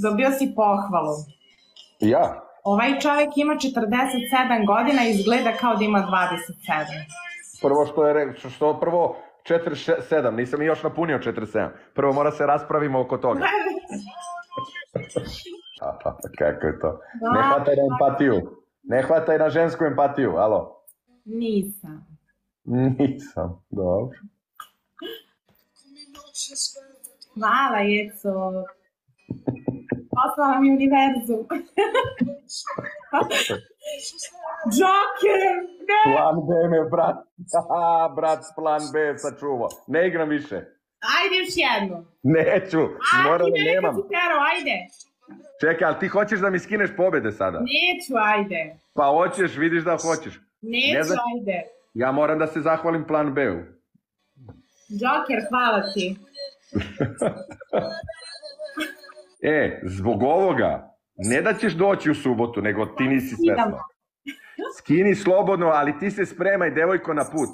Dobio si pohvalu. Ja? Ovaj čovjek ima 47 godina i izgleda kao da ima 27. Prvo prvo 47, nisam i još napunio 47. Prvo mora se raspravimo oko toga. Kako je to? Ne hvataj na empatiju. Ne hvataj na žensku empatiju, alo? Nisam. Nisam, dobro. Hvala, Jeco. Poslala mi univerzum. Joker! Ne! Plan B me, brat. Brat, plan B sačuvao. Ne igram više. Ajde još jednu. Neću. Moram da nemam. Ajde. Čekaj, ali ti hoćeš da mi skineš pobjede sada? Neću, ajde. Pa hoćeš, vidiš da hoćeš. Neću, ajde. Ja moram da se zahvalim plan B-u. Joker, hvala ti. Zbog ovoga, ne da ćeš doći u subotu, nego ti nisi svesna. Skini slobodno, ali ti se spremaj, devojko, na put.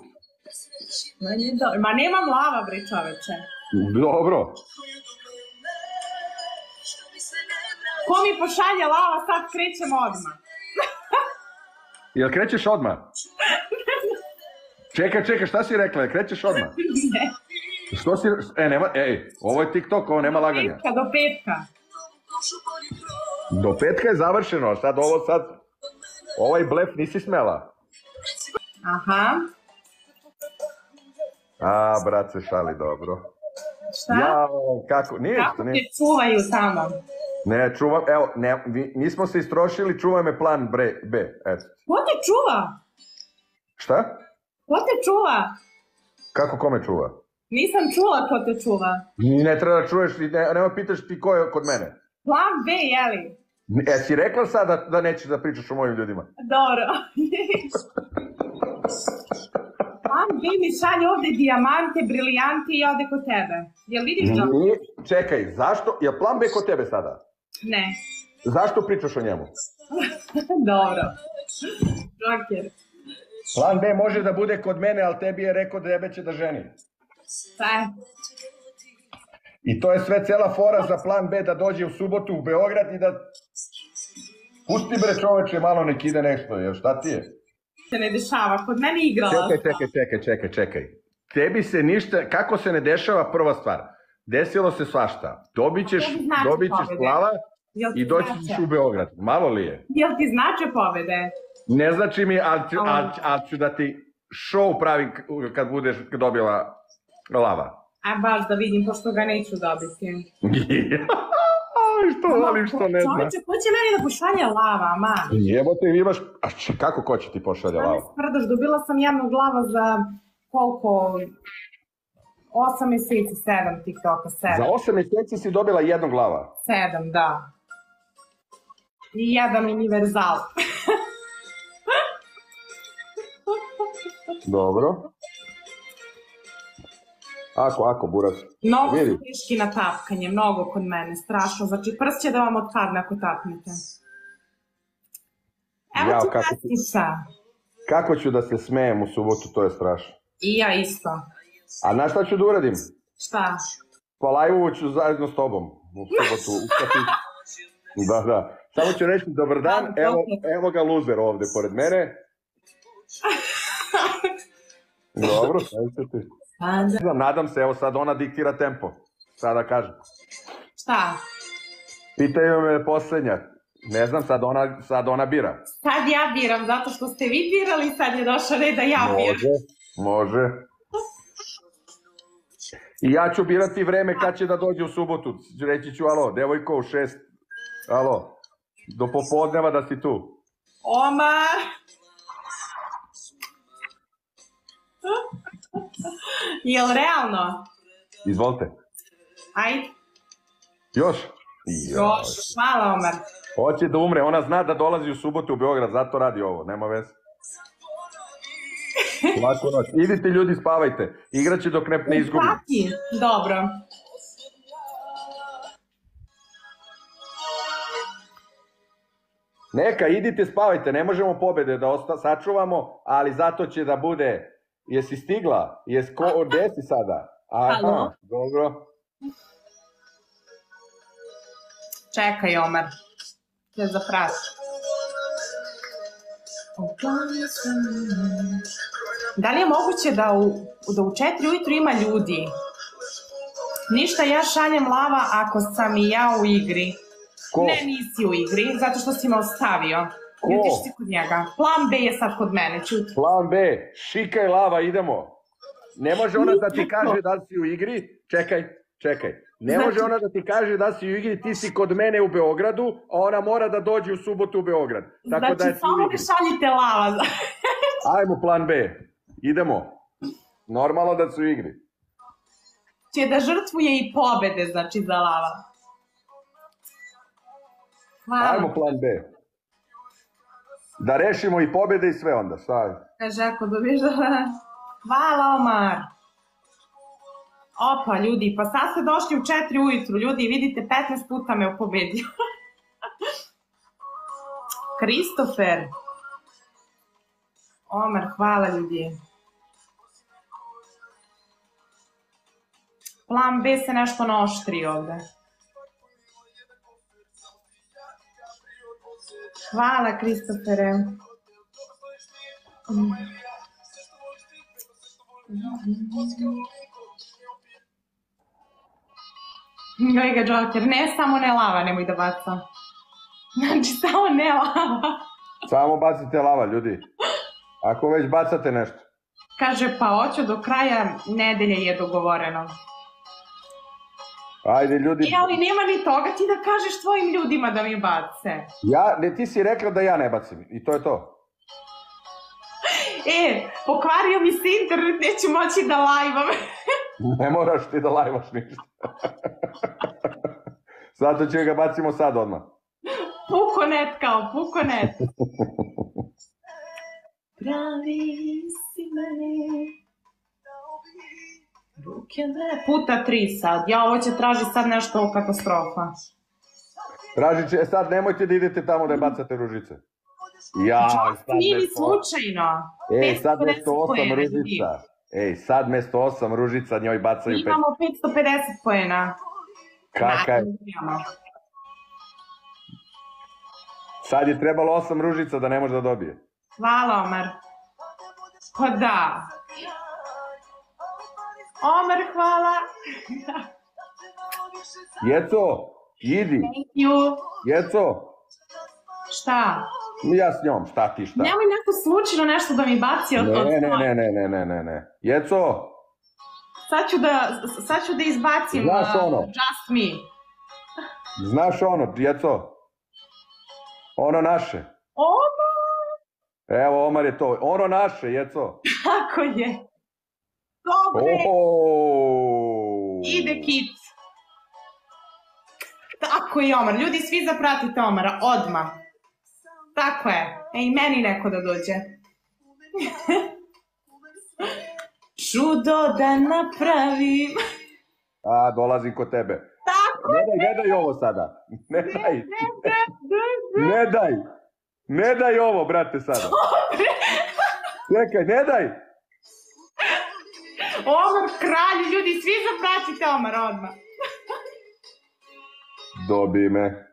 Ma nemam lava, bre, čoveče. Dobro. Ko mi pošalje lava, sad krećemo odmah. Jel krećeš odmah? Čekaj, šta si rekla? Krećeš odmah? Ne. Što si... ovo je TikTok, ovo nema laganja. Do petka. Do petka je završeno, ovaj blef nisi smela. Aha. Brat se šali, dobro. Šta? Kako te čuvaju tamo? Ne, čuvam, evo, nismo se istrošili, čuvaj me plan B, eto. Ko te čuva? Šta? Ko te čuva? Kako kome čuva? Nisam čula ko te čuva. Ne treba da čuješ, nema pitaš ti ko je kod mene. Plan B, jeli? Si rekla sad da nećeš da pričaš o mojim ljudima? Dobro. Plan B mi šalje ovde dijamante, brilijante i ode kod tebe. Jel vidiš to? Čekaj, zašto? Je plan B kod tebe sada? Ne. Zašto pričaš o njemu? Dobro. Joker. Plan B može da bude kod mene, ali tebi je rekao da tebe će da ženi. I to je sve cela fora za plan B da dođe u subotu u Beograd i da... Pusti bre čoveče, malo nek ide nešto, jer šta ti je? Se ne dešava, kod mene igrala. Čekaj. Tebi se ništa, kako se ne dešava, prva stvar. Desilo se svašta. Dobit ćeš slava i doći ćeš u Beograd. Malo li je? Jel ti znače pobede? Ne znači mi, ali ću da ti show pravim kad budeš dobila lava. Baš da vidim, pošto ga neću dobiti. Što volim, što ne znam. Čovječe, ko će meni da pošalje lava, man? Jebote, imaš... Kako ko će ti pošalje lava? Sprdaš, dobila sam jednog lava za koliko... 8 meseci, 7 TikToka, 7. Za 8 meseci si dobila jednog lava? 7, da. I jedan univerzal. Dobro. Ako, buras. Mnogo su teški na tapkanje, mnogo kod mene, strašno. Znači, prst će da vam otpadne ako tapnete. Evo ti nastica. Kako ću da se smejem u subotu, to je strašno. I ja isto. A znaš šta ću da uradim? Šta? Pa live-uvu ću zajedno s tobom u subotu. Da. Samo ću reći dobar dan, evo ga luzer ovde pored mene. Dobro, šta ti? Nadam se, evo sad ona diktira tempo. Šta da kažem? Šta? Pitaju me poslednja. Ne znam, sad ona bira. Sad ja biram, zato što ste vi birali, sad je došao red da ja biram. Može. I ja ću birati vreme kad će da dođe u subotu. Reći ću, alo, devojko u 6. Alo, do popodneva da si tu. Omar! Jel realno? Izvolite. Ajde. Još? Hvala, Omar. Hoće da umre, ona zna da dolazi u subotu u Beograd, zato radi ovo, nema veze. Idite ljudi, spavajte. Igraće dok ne izgubi. Dobro. Neka, idite, spavajte, ne možemo pobede da sačuvamo, ali zato će da bude... Jesi stigla? Gde si sada? Aha, dobro. Čekaj, Omar. Da zaprati. Da li je moguće da u 4 ujutru ima ljudi? Ništa, ja šaljem lava ako sam i ja u igri. Ne, nisi u igri, zato što si me ostavio. Vidiš si kod njega. Plan B je sad kod mene, čuti. Plan B, šikaj lava, idemo. Ne može ona da ti kaže da si u igri, čekaj. Ne može ona da ti kaže da si u igri, ti si kod mene u Beogradu, a ona mora da dođe u subotu u Beograd. Znači, samo ne šaljite lava. Ajmo plan B, idemo. Normalno da su u igri. Će da žrtvuje i pobede, znači, za lava. Hvala. Ajmo plan B. Da rešimo i pobede i sve onda, šta? Kaže, ako dobiješ da... Hvala, Omar. Opa, ljudi, pa sad ste došli u 4 ujutru, ljudi, vidite, 15 puta me pobedio. Kristofer. Omar, hvala, ljudi. Plan B se nešto naoštri ovde. Hvala, Kristofere. Joj ga, Joker, ne samo ne lava, nemoj da baca. Znači, samo ne lava. Samo bacite lava, ljudi. Ako već bacate nešto. Kaže, pa hoću do kraja nedelje je dogovoreno. Ajde, ljudi. Ali nema ni toga ti da kažeš tvojim ljudima da mi bace. Ne, ti si rekla da ja ne bacim i to je to. Pokvario mi se internet, neću moći da lajvam. Ne moraš ti da lajvaš ništa. Zato ćemo ga bacimo sad odmah. Pukonet kao, pukonet. Pravi si mene. Puta 3 sad. Ja, ovo će traži sad nešto katastrofa. Traži će, sad nemojte da idete tamo da bacate ružice. Nije ni slučajno. Sad mesto 8 ružica. Sad mesto 8 ružica njoj bacaju 5. Imamo 550 poena. Kakaj? Sad je trebalo 8 ružica da ne može da dobije. Hvala, Omar. Pa da. Omar, hvala. Jeco, idi. Thank you. Jeco. Šta? Ja s njom, šta ti šta? Nemoj neko slučajno nešto da mi baci od Ne. Jeco. Sad ću da izbacim Just Me. Znaš ono, Jeco? Ono naše. Omar! Evo, Omar je to. Ono naše, Jeco. Tako je. Dobre. Ide kit. Tako je, Omar. Ljudi, svi zapratite Omara, odmah. Tako je. I meni neko da dođe. Čudo da napravim. Dolazim kod tebe. Tako je. Ne daj ovo sada. Ne daj ovo, brate, sada. Čekaj, ne daj. Omar kralj, ljudi, svi zapratite Omar odmah. Dobi me.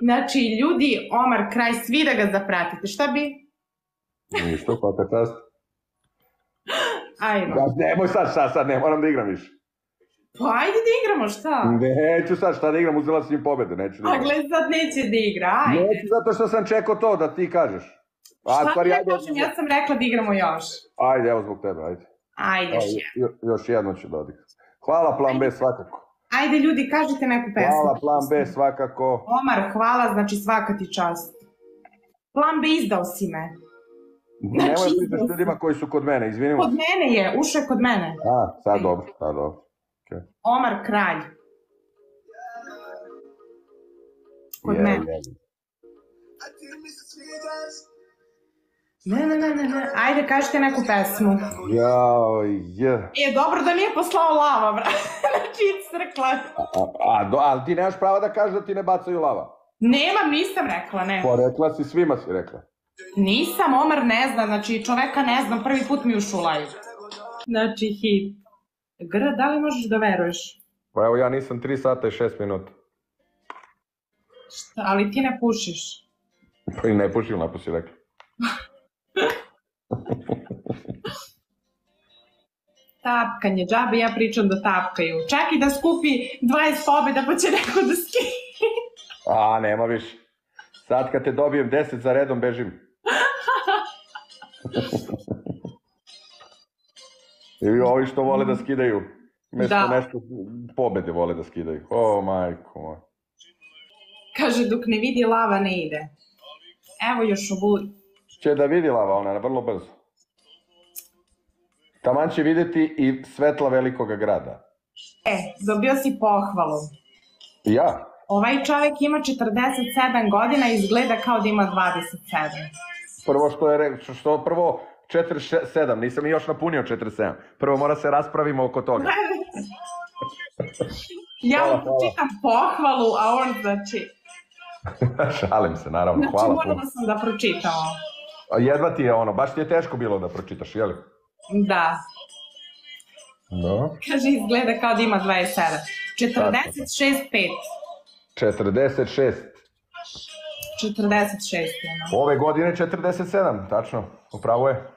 Znači, ljudi, Omar kralj, svi da ga zapratite. Šta bi? Ništa, svaka čast. Ajmo. Nemoj sad, ne moram da igram više. Pa ajde da igramo, šta? Neću sad, šta da igram, uzela si im pobedu, neću da igram. A gled, sad neće da igra, ajde. Neću zato što sam čekao to da ti kažeš. Šta ti ja kažem, ja sam rekla da igramo još. Ajde, evo zbog tebe, ajde. Ajde, još jedno ću da odigram. Hvala, plan B svakako. Ajde, ljudi, kažite neku pesmu. Hvala, plan B svakako. Omar, hvala, znači svaka ti čast. Plan B izdao si me. Nemoj pričati s ljudima koji su kod mene, izvinimo. Kod mene je, ušao je kod mene. Sad dobro. Omar kralj. Kod mene. Ne. Ajde, kažite neku pesmu. Dobro da nije poslao lava, bra. Znači, crkla. Ali ti nemaš prava da kažeš da ti ne bacaju lava. Nemam, nisam rekla, ne. Pa rekla si, svima si rekla. Nisam, Omar ne zna, znači čoveka ne znam, prvi put mi ušao u live. Znači, hit. Da li možeš da veruješ? Pa evo, ja nisam 3 sata i 6 minuta. Šta, ali ti ne pušiš. Pa i ne pušim, lepo si rekla. Tapkanje, džabe, ja pričam da tapkaju. Čak i da skupi 20 pobjeda pa će neko da skine. A, nema više. Sad kad te dobijem 10 za redom, bežim. I ovi što vole da skidaju. Mesto nešto pobede vole da skidaju. O, majko moj. Kaže, dok ne vidi lava ne ide. Evo još ovu... Će da vidi lava, ona je vrlo brzo. Taman će videti i svetla velikoga grada. Dobio si pohvalu. Ja? Ovaj čovjek ima 47 godina i izgleda kao da ima 27. Prvo prvo 47, nisam i još napunio 47. Prvo mora se raspravimo oko toga. Ja mu čitam pohvalu, a on znači... Šalim se, naravno, hvala. Znači, morala sam da pročitam ovo. Jedva ti je ono, baš ti je teško bilo da pročitaš, jel? Da. No. Kaže, izgleda kao da ima 27. 46,5. 46. 46, Ove godine 47, tačno, upravo je.